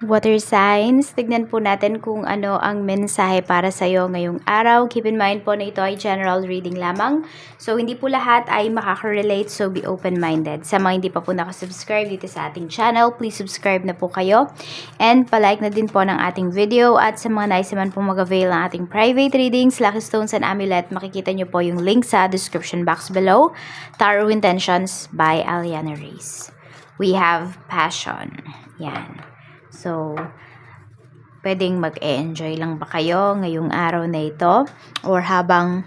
Water signs, tignan po natin kung ano ang mensahe para sa iyo ngayong araw. Keep in mind po na ito ay general reading lamang. So, hindi po lahat ay makaka-relate, so be open-minded. Sa mga hindi pa po nakasubscribe dito sa ating channel, please subscribe na po kayo. And palike na din po ng ating video. At sa mga nais naman po mag-avail ng ating private readings, Lucky Stones and Amulet, makikita nyo po yung link sa description box below. Tarot Intentions by Aliana Reyes. We have passion. Yan. So, pwedeng mag-enjoy lang ba kayo ngayong araw na ito? Or habang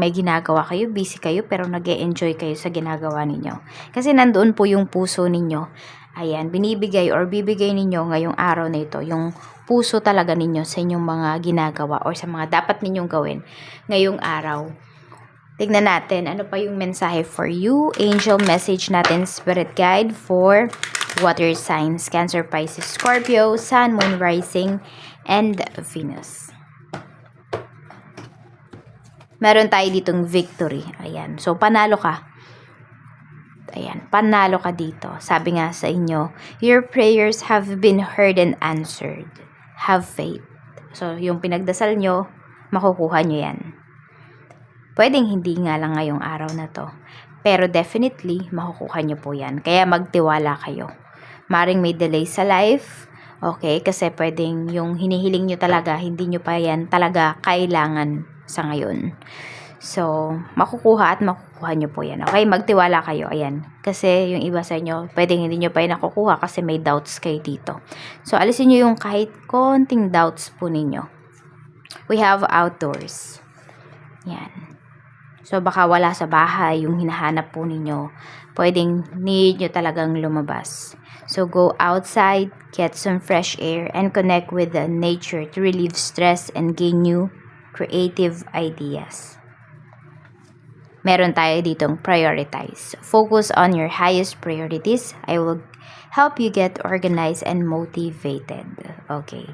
may ginagawa kayo, busy kayo, pero nag-e-enjoy kayo sa ginagawa ninyo. Kasi nandoon po yung puso ninyo. Ayan, binibigay or bibigay ninyo ngayong araw na ito, yung puso talaga ninyo sa inyong mga ginagawa or sa mga dapat ninyong gawin ngayong araw. Tignan natin, ano pa yung mensahe for you? Angel message natin, spirit guide for water signs, Cancer, Pisces, Scorpio, Sun, Moon, Rising, and Venus. Meron tayo ditong victory. Ayan. So, panalo ka. Ayan. Panalo ka dito. Sabi nga sa inyo, your prayers have been heard and answered. Have faith. So, yung pinagdasal nyo, makukuha nyo yan. Pwedeng hindi nga lang ngayong araw na to. Pero definitely, makukuha nyo po yan. Kaya magtiwala kayo. Maring may delay sa life, okay? Kasi pwedeng yung hinihiling nyo talaga, hindi nyo pa yan talaga kailangan sa ngayon. So, makukuha at makukuha nyo po yan. Okay? Magtiwala kayo. Ayan. Kasi yung iba sa inyo, pwedeng hindi nyo pa yan nakukuha kasi may doubts kayo dito. So, alisin nyo yung kahit konting doubts po ninyo. We have outdoors. Yan. So, baka wala sa bahay yung hinahanap po ninyo. Pwedeng need nyo talagang lumabas. So, go outside, get some fresh air, and connect with the nature to relieve stress and gain new creative ideas. Meron tayo ditong prioritize. Focus on your highest priorities. I will help you get organized and motivated. Okay.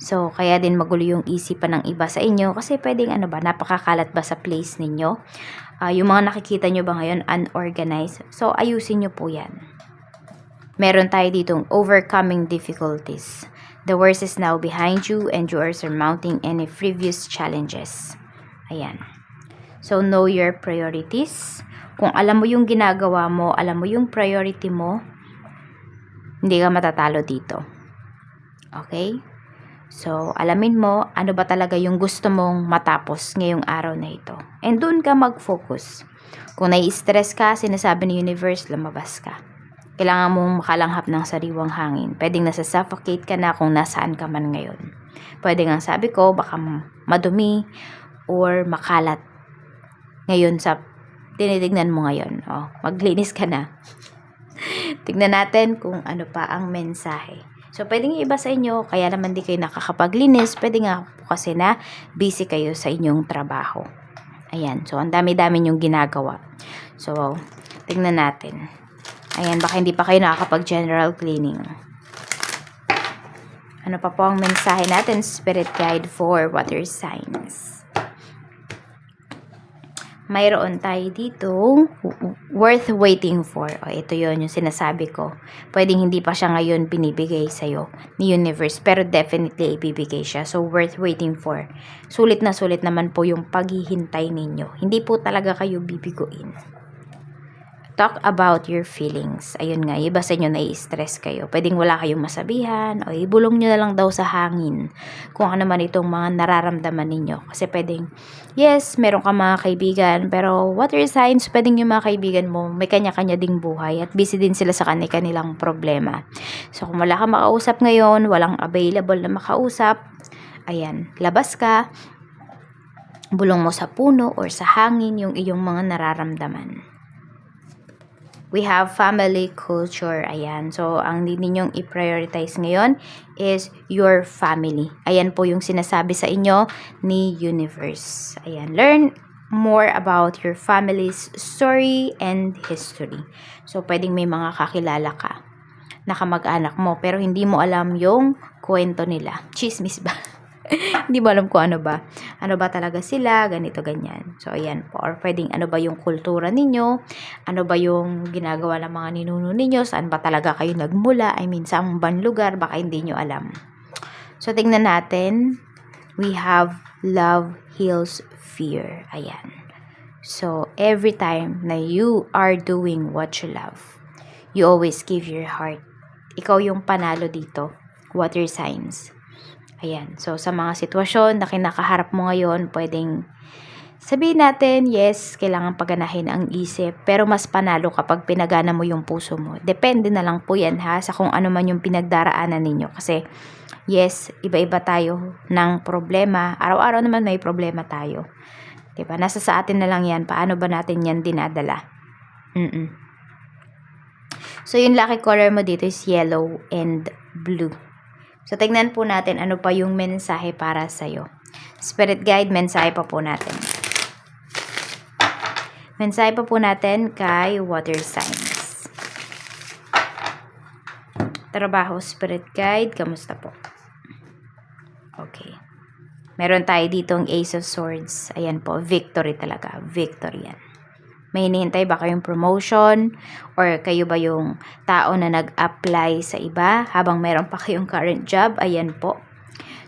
So, kaya din magulo yung isipan ng iba sa inyo kasi pwedeng napakakalat ba sa place ninyo? Yung mga nakikita nyo ba ngayon unorganized? So, ayusin nyo po yan. Meron tayo ditong overcoming difficulties. The worst is now behind you and you are surmounting any previous challenges. Ayan. So, know your priorities. Kung alam mo yung ginagawa mo, alam mo yung priority mo, hindi ka matatalo dito. Okay? So, alamin mo ano ba talaga yung gusto mong matapos ngayong araw na ito. And doon ka mag-focus. Kung nai-stress ka, sinasabi ni universe, lumabas ka. Kailangan mong makalanghap ng sariwang hangin. Pwedeng nasa-suffocate ka na kung nasaan ka man ngayon. Pwede nga sabi ko, baka madumi or makalat ngayon sa tinitignan mo ngayon. Maglinis ka na. Tignan natin kung ano pa ang mensahe. So, pwedeng iba sa inyo, kaya naman di kayo nakakapaglinis. Pwede nga po kasi na busy kayo sa inyong trabaho. Ayan. So, ang dami-dami yung ginagawa. So, tignan natin. Ayan, baka hindi pa kayo nakakapag-general cleaning. Ano pa po ang mensahe natin? Spirit guide for water signs. Mayroon tayo dito worth waiting for. Ito yon yung sinasabi ko. Pwedeng hindi pa siya ngayon binibigay sa'yo ni universe, pero definitely ibibigay siya. So, worth waiting for. Sulit na sulit naman po yung paghihintay ninyo. Hindi po talaga kayo bibiguin. Talk about your feelings. Ayun nga, iba sa inyo nai-stress kayo. Pwedeng wala kayong masabihan o ibulong nyo na lang daw sa hangin kung ano man itong mga nararamdaman ninyo. Kasi pwedeng, yes, meron ka mga kaibigan, pero water signs, pwedeng yung mga kaibigan mo, may kanya-kanya ding buhay at busy din sila sa kanilang problema. So, kung wala kang makausap ngayon, walang available na makausap, ayan, labas ka, bulong mo sa puno or sa hangin yung iyong mga nararamdaman. We have family culture. Ayan. So, ang need ninyong i-prioritize ngayon is your family. Ayan po yung sinasabi sa inyo ni universe. Ayan. Learn more about your family's story and history. So, pwedeng may mga kakilala ka na kamag-anak mo pero hindi mo alam yung kwento nila. Chismis ba? Hindi mo alam kung ano ba. Ano ba talaga sila, ganito, ganyan. So, ayan po. Or pwedeng ano ba yung kultura ninyo, ano ba yung ginagawa ng mga ninuno ninyo, saan ba talaga kayo nagmula, I mean, saan bang lugar, baka hindi nyo alam. So, tingnan natin. We have love heals fear. Ayan. So, every time na you are doing what you love, you always give your heart. Ikaw yung panalo dito. Water signs. Ayan. So, sa mga sitwasyon na kinakaharap mo ngayon, pwedeng sabihin natin, yes, kailangan paganahin ang isip, pero mas panalo kapag pinagana mo yung puso mo. Depende na lang po yan ha, sa kung ano man yung pinagdaraanan ninyo. Kasi, yes, iba-iba tayo ng problema. Araw-araw naman may problema tayo. Diba? Nasa sa atin na lang yan. Paano ba natin yan dinadala? So, yung lucky color mo dito is yellow and blue. So, tignan po natin ano pa yung mensahe para sa'yo. Spirit guide, mensahe pa po natin. Mensahe pa po natin kay water signs. Trabaho, spirit guide, kamusta po? Okay. Meron tayo ditong Ace of Swords. Ayan po, victory talaga. Victory yan. May hinihintay ba kayong promotion? Or kayo ba yung tao na nag-apply sa iba habang meron pa kayong current job? Ayan po.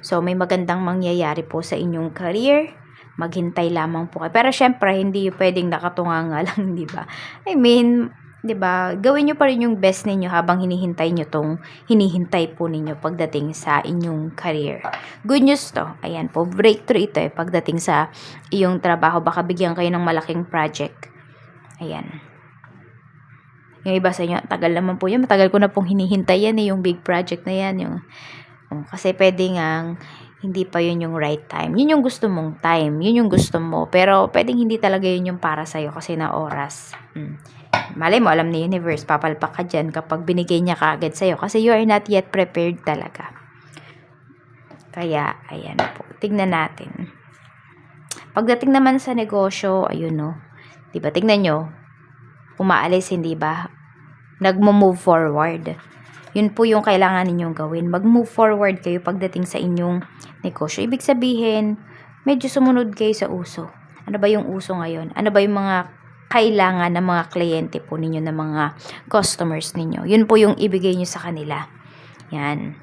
So, may magandang mangyayari po sa inyong career. Maghintay lamang po kayo. Pero syempre, hindi pwedeng nakatunganga lang, di ba? I mean, di ba? Gawin nyo pa rin yung best ninyo habang hinihintay nyo tong hinihintay po ninyo pagdating sa inyong career. Good news to. Ayan po, breakthrough ito pagdating sa iyong trabaho. Baka bigyan kayo ng malaking project. Ayan. Yung iba sa inyo, tagal naman po yan. Matagal ko na pong hinihintay yan yung big project na yan. Kasi pwede nga, hindi pa yun yung right time. Yun yung gusto mong time. Yun yung gusto mo. Pero pwedeng hindi talaga yun yung para sa'yo kasi na oras. Malay mo, alam ni universe, papalpak ka dyan kapag binigay niya kaagad sa'yo. Kasi you are not yet prepared talaga. Kaya, ayan po. Tignan natin. Pagdating naman sa negosyo, ayun diba, tignan nyo, umaalis, hindi ba? Nagmo-move forward. Yun po yung kailangan ninyong gawin. Mag-move forward kayo pagdating sa inyong negosyo. Ibig sabihin, medyo sumunod kayo sa uso. Ano ba yung uso ngayon? Ano ba yung mga kailangan ng mga kliyente po ninyo, ng mga customers ninyo? Yun po yung ibigay nyo sa kanila. Yan.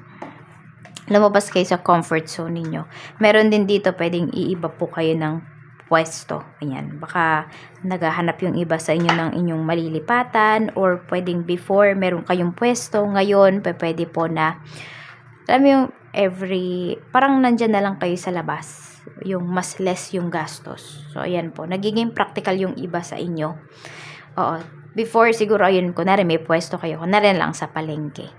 Lumabas kayo sa comfort zone ninyo. Meron din dito, pwedeng iiba po kayo ng pwesto. Ayan. Baka naghahanap yung iba sa inyo ng inyong malilipatan, or pwedeng before meron kayong pwesto, ngayon pwede po na alam mo yung parang nandyan na lang kayo sa labas, yung mas less yung gastos. So ayan po, nagiging practical yung iba sa inyo. Oo, before siguro ayun, kunwari may pwesto kayo, kunwari lang sa palengke,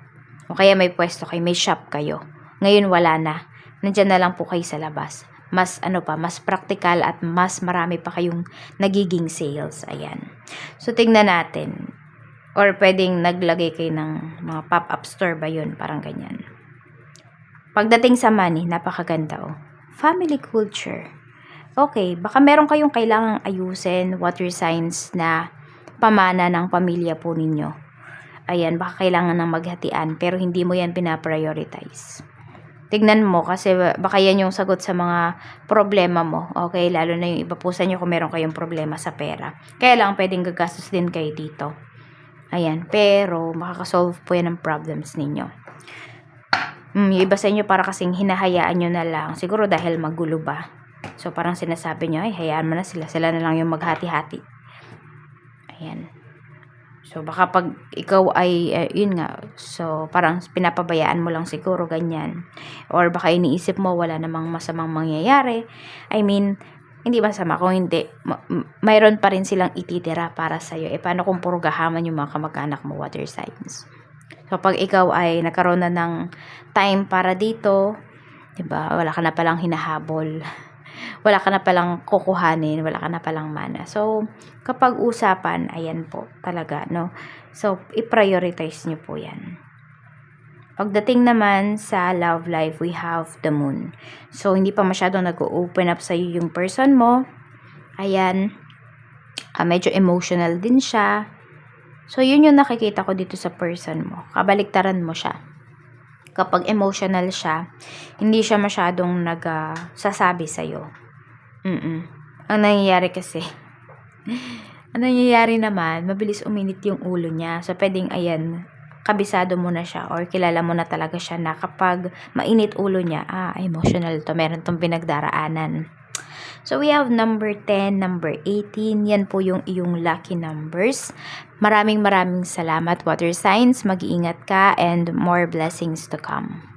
o kaya may pwesto kayo, may shop kayo, ngayon wala na, nandyan na lang po kayo sa labas. Mas mas practical at mas marami pa kayong nagiging sales. Ayan. So, tingnan natin. Or pwedeng naglagay kayo ng mga pop-up store ba yun? Parang ganyan. Pagdating sa money, napakaganda Family culture. Okay, baka meron kayong kailangang ayusin, water signs na pamana ng pamilya po ninyo. Ayan, baka kailangan ng maghatian, pero hindi mo yan pinaprioritize. Tignan mo kasi baka yan yung sagot sa mga problema mo. Okay, lalo na yung iba po sa inyo kung meron kayong problema sa pera. Kaya lang pwedeng gagastos din kayo dito. Ayan, pero makakasolve po yan ng problems ninyo. Yung iba sa inyo para kasing hinahayaan nyo na lang. Siguro dahil magulo ba. So parang sinasabi nyo, ay hayaan mo na sila. Sila na lang yung maghati-hati. Ayan. So, baka pag ikaw ay, yun nga, so, parang pinapabayaan mo lang siguro, ganyan. Or baka iniisip mo, wala namang masamang mangyayari. I mean, hindi masama. Kung hindi, mayroon pa rin silang ititira para sa'yo. Paano kung puro gahaman yung mga kamag-anak mo, water signs? So, pag ikaw ay nagkaroon na ng time para dito, diba, wala ka na palang hinahabol. Wala ka na palang kukuhanin, wala ka na palang mana. So, kapag usapan, ayan po, talaga, So, i-prioritize nyo po yan. Pagdating naman sa love life, we have the moon. So, hindi pa masyadong nag-open up sa'yo yung person mo. Ayan. Medyo emotional din siya. So, yun yung nakikita ko dito sa person mo. Kabaliktaran mo siya. Kapag emotional siya, hindi siya masyadong nagsasabi sa'yo. Ang nangyayari kasi, ang nangyayari naman, mabilis uminit yung ulo niya. So, pwedeng, ayan, kabisado mo na siya or kilala mo na talaga siya na kapag mainit ulo niya, emotional to, meron tong pinagdaraanan. So, we have number 10, number 18. Yan po yung iyong lucky numbers. Maraming salamat, water signs. Mag-iingat ka and more blessings to come.